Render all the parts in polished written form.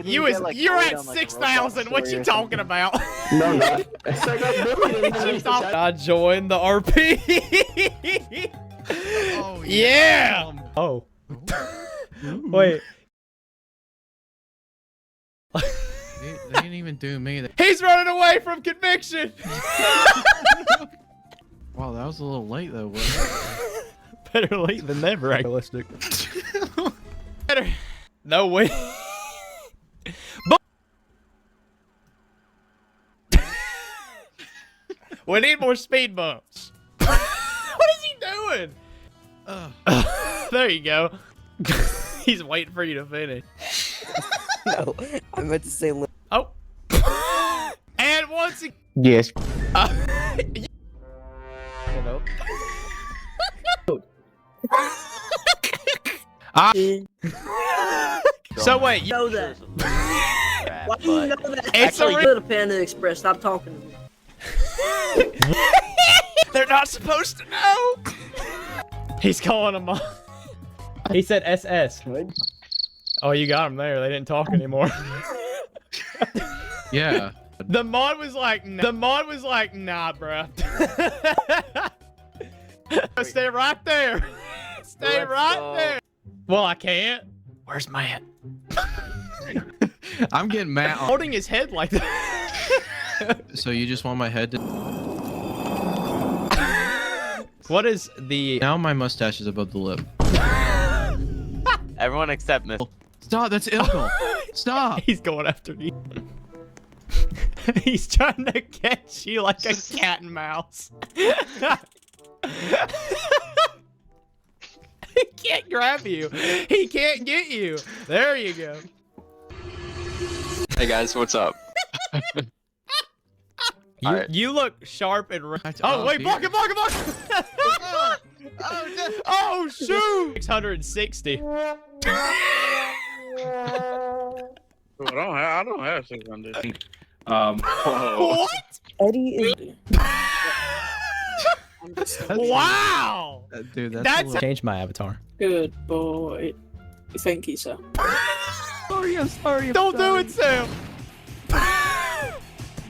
You're at 6,000. What you talking about? No, not. It's like I joined the RP. Oh, yeah. Oh. Wait. They didn't even do me. He's running away from conviction. Wow, that was a little late though. Wasn't Better late than never. Realistic. Better. No way. We need more speed bumps. What is he doing? There you go. He's waiting for you to finish. No, I meant to say. Oh. And once again. Yes. So wait, you know that. Why do you know that? It's Actually, a go to Panda Express. Stop talking to me. they're not supposed to know. He's calling him off. He said SS. Oh, you got him there. They didn't talk anymore. Yeah. The mod was like, nah, bro. Stay right there. Stay right there. Well, I can't. Where's Matt? I'm getting mad. Holding his head like that. So you just want my head to? What is the? Now my mustache is above the lip. Everyone except Miss. Stop! That's illegal. Stop! He's going after you. He's trying to catch you like a cat and mouse. He can't grab you. He can't get you. There you go. Hey guys, what's up? You look sharp and right. Oh, Oh wait, dear. block it, block it, block it. Oh shoot! 660. I don't have 600. What? Eddie is. Wow! Dude, That's changed my avatar. Good boy. Thank you, sir. Sorry, I'm sorry. Don't do it, Sam.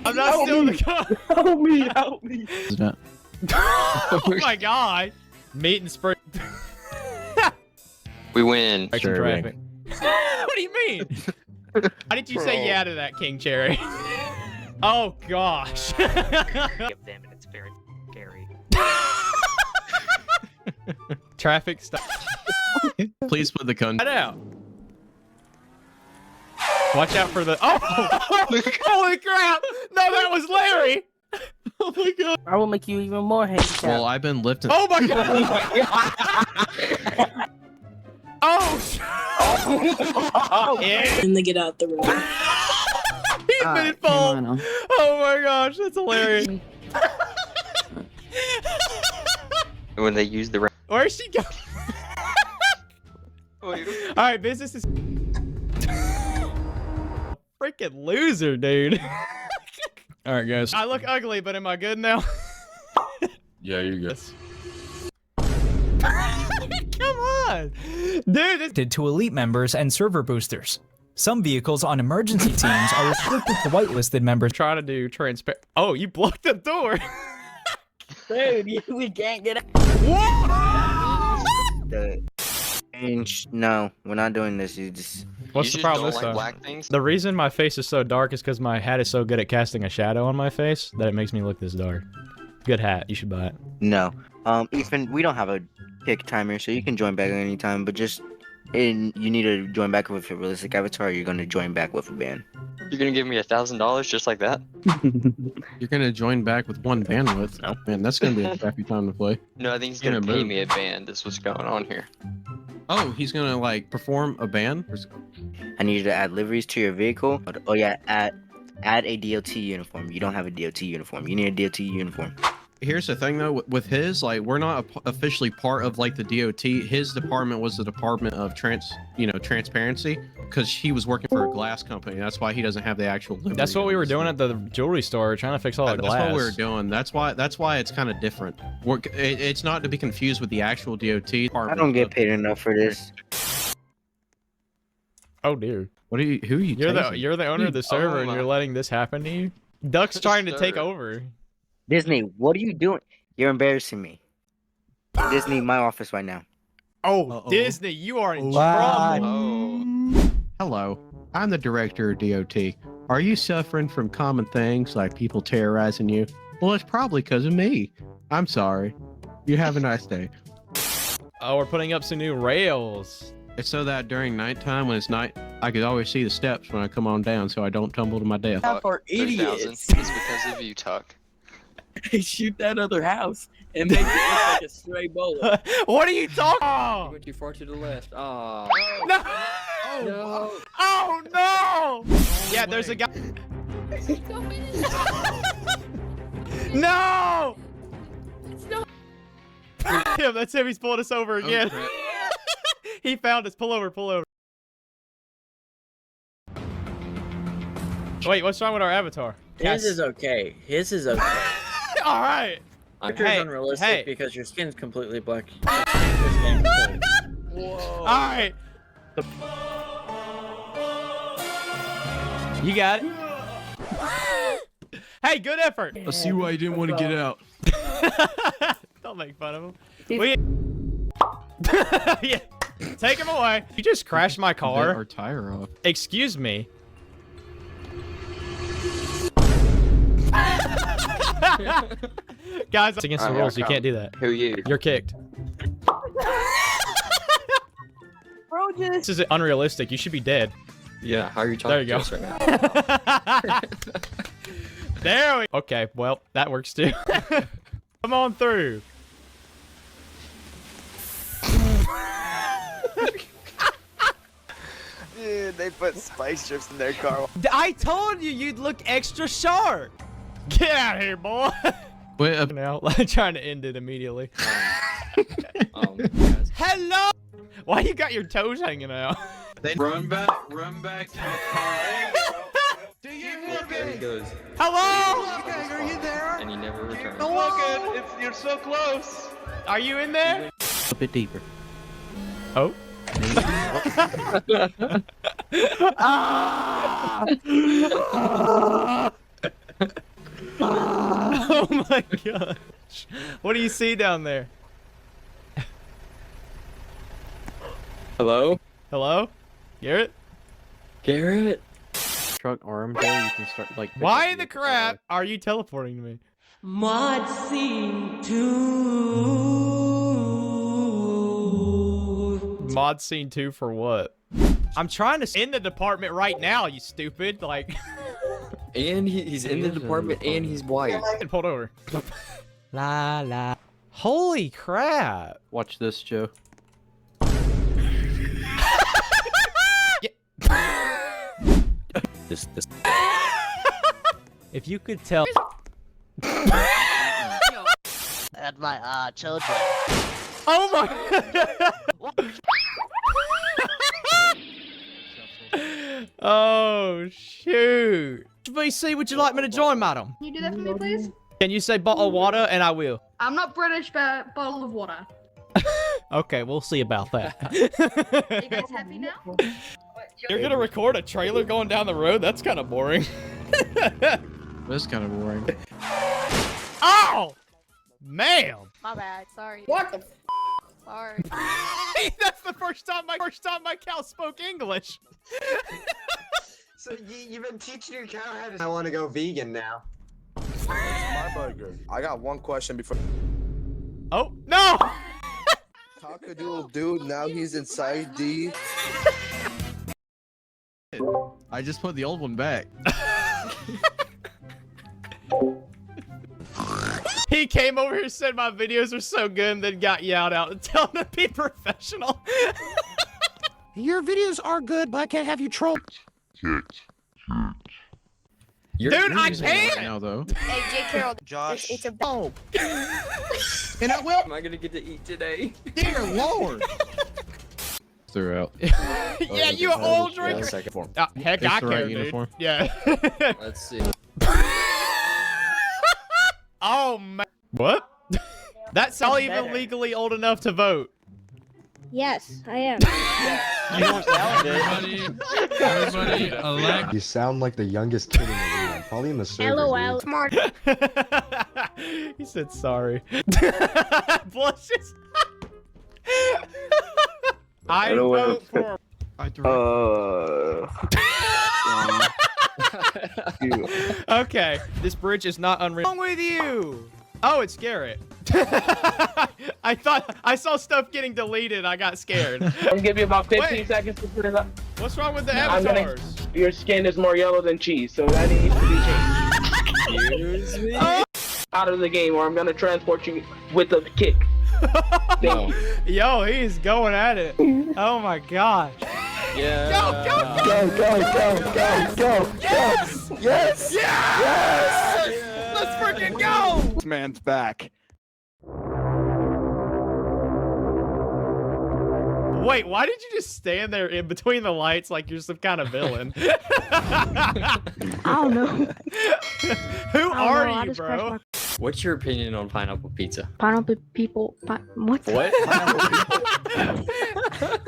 I'm not stealing the car. Help me, help me. Oh my god. Meet and spring. We win. Sure, traffic. What do you mean? Why did you say yeah to that, King Cherry? Oh gosh. Give them and it's very scary. Traffic stop. Please put the gun. Get out. Watch out for the. Oh! Holy crap! No, that was Larry. Oh my god. I will make you even more handicapped. Well, I've been lifting. Oh my god. Oh! Yeah. And they get out the room. He's been fall. Oh my gosh, that's hilarious. When they use the. Where's she going? Alright, business is. Freaking loser, dude. Alright, guys. I look ugly, but am I good now? Yeah, you're good. Come on. Dude, this. To elite members and server boosters. Some vehicles on emergency teams are restricted to whitelisted members. Try to do transparent. Oh, you blocked the door. Dude, we can't get out. No, we're not doing this. You just. What's the problem this like time? black things? The reason my face is so dark is because my hat is so good at casting a shadow on my face that it makes me look this dark. Good hat. You should buy it. No. Ethan, we don't have a pick timer, so you can join back at any time. But just, you need to join back with a realistic avatar. Or you're gonna join back with a band. You're gonna give me $1,000 just like that? You're gonna join back with one bandwidth. No. Man, that's gonna be a crappy time to play. No, I think he's You're gonna gonna pay move. me a band. That's what's going on here. Oh, he's gonna like perform a band? I need you to add liveries to your vehicle. Oh yeah, add a DOT uniform. You don't have a DOT uniform. You need a DOT uniform. Here's the thing though, with his, like, we're not officially part of like the DOT. His department was the Department of Transparency, because he was working for a glass company. That's why he doesn't have the actual livery. That's what we were doing at the jewelry store, trying to fix all the glass. That's what we were doing. That's why it's kind of different. It's not to be confused with the actual DOT. I don't get paid enough for this. Oh dear. What are you? Who are you? You're the owner of the server, and my. you're letting this happen to you. Duck's trying to take over. Disney, what are you doing? You're embarrassing me. Disney, my office right now. Oh, Uh-oh. Disney, you are in What? trouble. Oh. Hello, I'm the director of DOT. Are you suffering from common things like people terrorizing you? Well, it's probably because of me. I'm sorry. You have a nice day. Oh, we're putting up some new rails. It's so that during nighttime, when it's night, I could always see the steps when I come on down, so I don't tumble to my death. For There's idiots. thousands. It's because of you, Tuck. Shoot that other house and make it look like a stray bullet. What are you talking about? Went too far to the left. Oh. No! No. Oh no! Yeah, there's a guy. No! Him, that's him. He's pulling us over again. crap. He found us. Pull over. Pull over. Wait, what's wrong with our avatar? His is okay. His is okay. All right. Picture's Hey, unrealistic hey. because your skin's completely black. All right. You got it. Hey, good effort. I see why you didn't want to get out. Don't make fun of him. Yeah. Take him away. You just crashed my Our car. tire off. Excuse me. Guys, it's against the rules. You can't do that. Who you? You're kicked. Bro, just This is unrealistic. You should be dead. Yeah, how are you There talking you to go. us right now? There we. Okay, well that works too. Come on through. Dude, they put spice strips in their car. I told you you'd look extra sharp. Get out of here, boy. Wait, Now, trying to end it immediately. Guys. Hello. Why you got your toes hanging out? run back to the car. Do you hear There he me? goes. Hello. Are you there? And he never returned. Logan, you're so close. Are you in there? A bit deeper. Oh. Oh my gosh. What do you see down there? Hello? Hello? Garrett? Garrett? Truck arm there, you can start like. Why the crap are you teleporting to me? Mod scene 2. Mod scene 2 for what? I'm trying to in the department right now, you stupid. Like, And he's in the department and he's white. pulled over. La la. Holy crap. Watch this, Joe. This. If you could tell. And my children. Oh my. Oh shoot. VC, would you like me to join, madam? Can you do that for me, please? Can you say bottle of water and I will? I'm not British, but bottle of water. Okay, we'll see about that. Are you guys happy now? You're gonna record a trailer going down the road? That's kind of boring. That's kind of boring. Oh! Ma'am! My bad. Sorry. What the? Sorry. That's the first time my cow spoke English. So you've been teaching your cow how to. I want to go vegan now. My burger. I got one question before. Oh, no! Cockadoodle dude, now he's inside D. I just put the old one back. He came over here and said my videos are so good and then got yelled out and tell him to be professional. Your videos are good, but I can't have you troll. Dude, I Using it right can't! now, though. Hey, J. Carroll. Josh. It's a Oh. And I will. Am I gonna get to eat today? Dear Lord. Throughout. Yeah, you an old drinker. Second form. Heck, It's I the right care, dude. uniform. Yeah. Let's see. Oh, man. What? That's not even better. legally old enough to vote. Yes, I am. You don't sound it. Everybody, elect. You sound like the youngest kid in the room. Probably in the server. LOL. Dude. Smart. He said sorry. Blushes. I vote for. Okay, this bridge is not unreal. What's wrong with you? Oh, it's Garrett. I thought I saw stuff getting deleted. I got scared. I'm giving you about 15 Wait. seconds to put it up. What's wrong with the I'm gonna- avatars? Your skin is more yellow than cheese, so that needs to be changed. Excuse me? Out of the game, or I'm gonna transport you with a kick. No. Yo, he's going at it. Oh my gosh. Yeah. Go. Yes! Yes. Yes! Let's freaking go! This man's back. Wait, why did you just stand there in between the lights like you're some kind of villain? I don't know. Who are I you, just bro? What's your opinion on pineapple pizza? Pineapple people. What? What?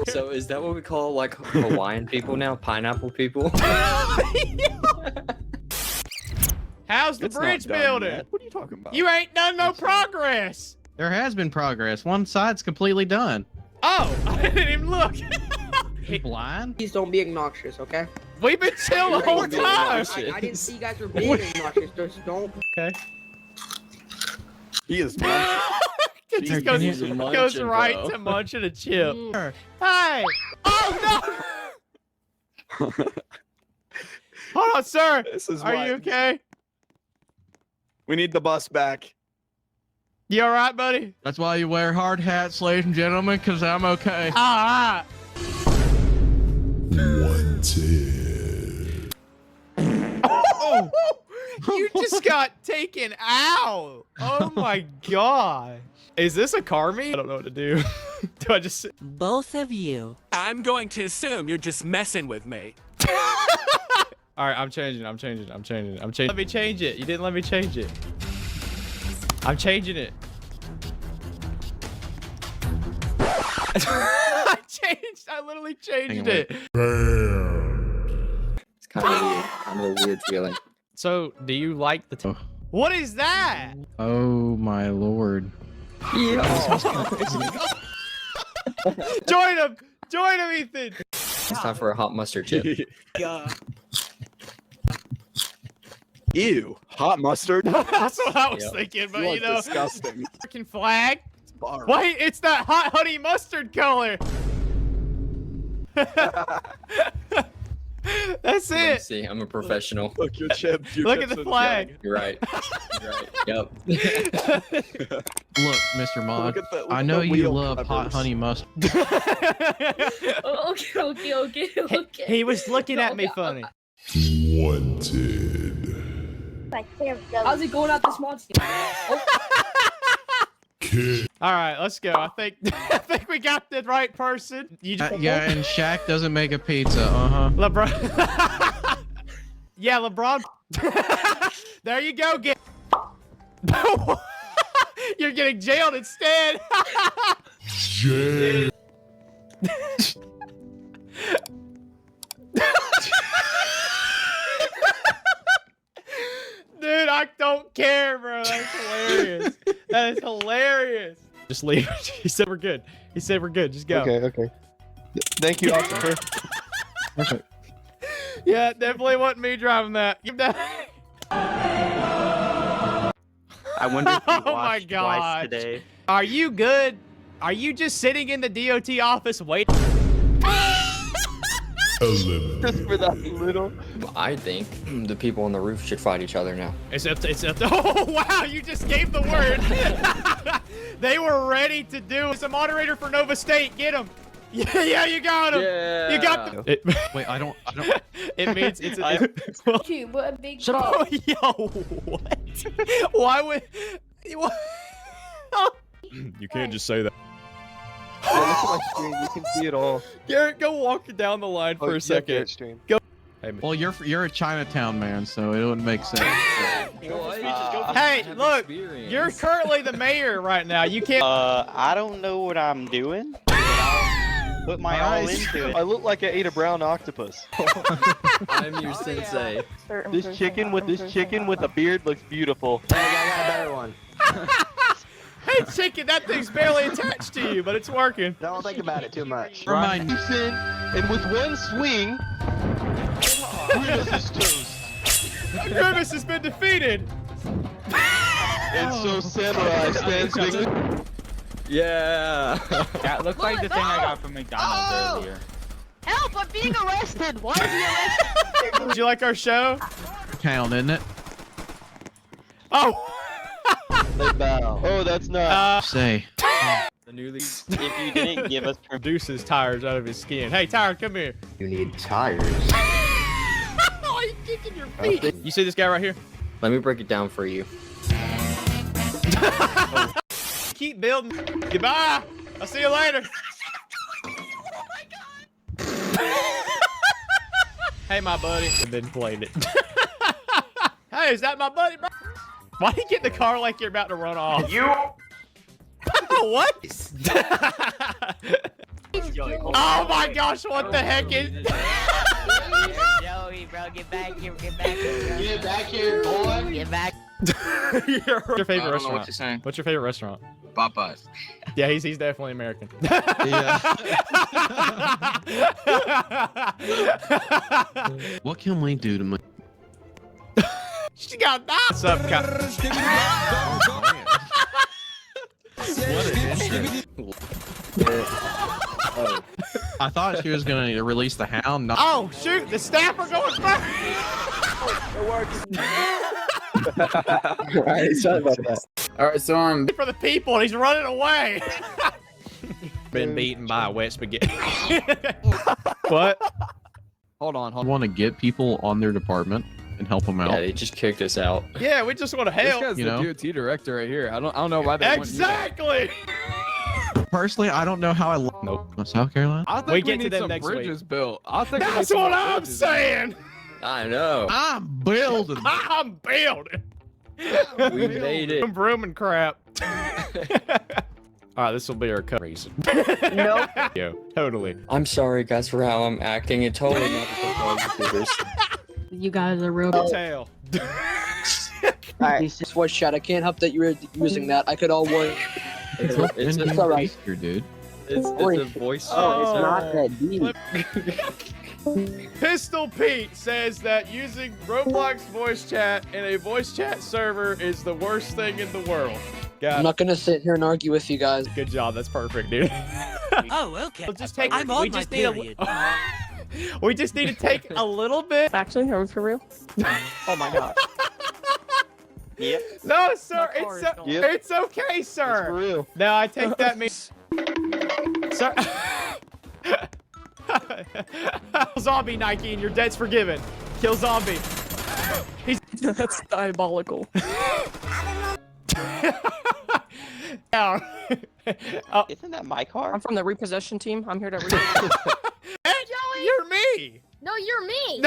So is that what we call like Hawaiian people now? Pineapple people? How's the It's not bridge done building? yet. What are you talking about? You ain't done no progress. There has been progress. One side's completely done. Oh, I didn't even look. You blind? Please don't be obnoxious, okay? We've been chill the whole time. I didn't see you guys were being obnoxious. Just don't. Okay. He is. It just He's goes munching, right bro. to munching a chip. Hey! Oh no! Hold on, sir. This is Are why you okay? we need the bus back. You all right, buddy? That's why you wear hard hats, ladies and gentlemen, because I'm okay. All right. Oh, you just got taken out. Oh my god. Is this a car meet? I don't know what to do. Do I just... Both of you. I'm going to assume you're just messing with me. All right, I'm changing. Let me change it. You didn't let me change it. I'm changing it. I literally changed it. It's kind of a weird feeling. So, do you like the... What is that? Oh my lord. Join him! Join him, Ethan! It's time for a hot mustard chip. Ew. Hot mustard. That's what I was Yep. thinking, but You you look know... disgusting. Freaking flag. Bar. Wait, it's that hot honey mustard color! That's Let me it! see, I'm a professional. Look, your chip. Your Look at chips the are flag! You're right. You're right. Yep. Look, Mr. Mod, Look at the- look I at know the you wheel love hot covers. honey mustard. Okay. He was looking at me funny. How's it going out this monster? All right, let's go. I think we got the right person. You just Yeah, and Shaq doesn't make a pizza. LeBron. Yeah, LeBron. There you go. Get. You're getting jailed instead. Dude, I don't care, bro. That's hilarious. That is hilarious. Just leave. He said we're good. He said we're good. Just go. Okay. Thank you, officer. Yeah, it definitely wasn't me driving that. Give that. I wonder if you Oh my washed twice gosh. today. Are you good? Are you just sitting in the DOT office waiting? Just for that little. I think the people on the roof should fight each other now. Except. Oh wow! You just gave the word. They were ready to do. It's a moderator for Nova State. Get him. Yeah, you got him. Yeah. You got the. Wait, I don't. It means it's a. Well, But a big. shut up. Yo, what? Why would? What? You can't just say that. Yeah, look at my screen. You can see it all. Garrett, go walk down the line for a second. Go. Hey, Well, you're a Chinatown man, so it wouldn't make sense. hey, look, you're currently the mayor right now. You can't. I don't know what I'm doing. But Put my all into it. I look like I ate a brown octopus. I'm your sensei. This chicken with a beard looks beautiful. Hey, I got a better one. Hey, chicken, that thing's barely attached to you, but it's working. Don't think about it too much. Remind me. And with one swing, Grimace is toast. Grimace has been defeated. And so Samurai stands big. Yeah. That looks like the thing I got from McDonald's earlier. Help! I'm being arrested. Why is he arrested? Did you like our show? Count, isn't it? Oh. They bow. Oh, that's not. Say. The newly. If you didn't give us permission. Produces tires out of his skin. Hey, Tyler, come here. You need tires. Oh, you kicking your feet. You see this guy right here? Let me break it down for you. Keep building. Goodbye. I'll see you later. Hey, my buddy. And then played it. Hey, is that my buddy, bro? Why do you get in the car like you're about to run off? You. What? Oh my gosh, what the heck is... Joey, bro, get back here, get back here. Bro. Get back here, boy. Get back. What's your favorite restaurant? What you're saying. What's your favorite restaurant? Popeyes. Yeah, he's definitely American. What can we do to make? She got that. What's up, I thought she was gonna release the hound. Not Oh shoot, the staff are going first. Alright, sorry about that. Alright, so I'm For the people, and he's running away. Been beaten by a wet spaghetti. What? Hold on. I want to get people on their department and help them out. Yeah, they just kicked us out. Yeah, we just want to help. This guy's You the know? DOT director right here. I don't know why they Exactly. Personally, I don't know how I. Nope. South Carolina. I think We we get to need them some next bridges built. I think we need That's some what more I'm bridges. saying. I know. I'm building. I'm building. We made it. Broom and crap. All right, this will be our cut reason. Nope. Yo, totally. I'm sorry, guys, for how I'm acting. It totally not the computers. You guys are real. Tail. Alright, this is voice chat. I can't help that you were using that. I could all work. It's alright. Here, dude. It's a voice. Oh, it's not that deep. Pistol Pete says that using Roblox voice chat in a voice chat server is the worst thing in the world. I'm not gonna sit here and argue with you guys. Good job. That's perfect, dude. Oh, okay. We'll just take. I'm on we my just need period. we just need to take a little bit. Actually, are we for real? Oh my god. Yep. No, sir. My car It's is gone. Yep. it's okay, It's sir. for real. No, I take that means. Sir. Zombie Nike, and your debt's forgiven. Kill zombie. That's diabolical. Down. Oh, Isn't that my car? I'm from the repossession team. I'm here to repossess. you're me. No, you're me.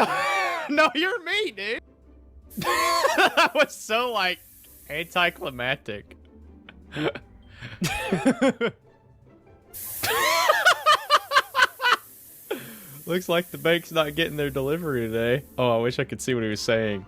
No, you're me, dude. That was so like anticlimactic. Looks like the bank's not getting their delivery today. Oh, I wish I could see what he was saying.